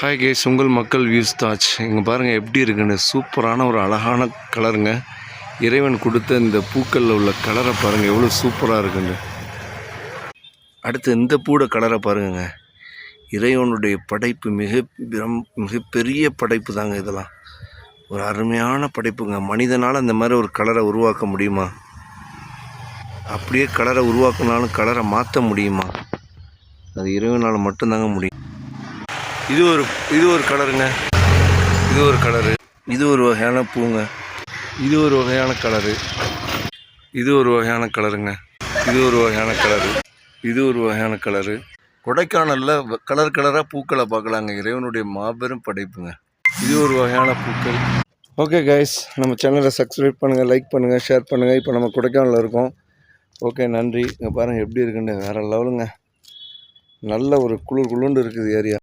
Hi guys, உங்கள் மக்கள் views தாட்ச். இங்கே பாருங்கள் எப்படி இருக்குன்னு. சூப்பரான ஒரு அழகான கலருங்க. இறைவன் கொடுத்த இந்த பூக்களில் உள்ள கலரை பாருங்கள் எவ்வளோ சூப்பராக இருக்குங்க. அடுத்து இந்த பூட கலரை பாருங்க. இறைவனுடைய படைப்பு மிகப்பெரிய படைப்பு தாங்க. இதெல்லாம் ஒரு அருமையான படைப்புங்க. மனிதனால் அந்த மாதிரி ஒரு கலரை உருவாக்க முடியுமா? அப்படியே கலரை உருவாக்கினாலும் கலரை மாற்ற முடியுமா? அது இறைவனால் மட்டும்தாங்க முடியும். இது ஒரு கலருங்க. இது ஒரு கலரு. இது ஒரு வகையான பூங்க. இது ஒரு வகையான கலரு. இது ஒரு வகையான கலருங்க. இது ஒரு வகையான கலரு. இது ஒரு வகையான கலரு. கொடைக்கானலில் கலராக பூக்களை பார்க்கலாங்க. இறைவனுடைய மாபெரும் படைப்புங்க. இது ஒரு வகையான பூக்கள். ஓகே கைஸ், நம்ம சேனலை சப்ஸ்கிரைப் பண்ணுங்கள், லைக் பண்ணுங்கள், ஷேர் பண்ணுங்கள். இப்போ நம்ம கொடைக்கானலில் இருக்கோம். ஓகே, நன்றி. இங்கே பாருங்கள் எப்படி இருக்குன்னு. வேறு லெவலுங்க. நல்ல ஒரு குளுண்டு இருக்குது ஏரியா.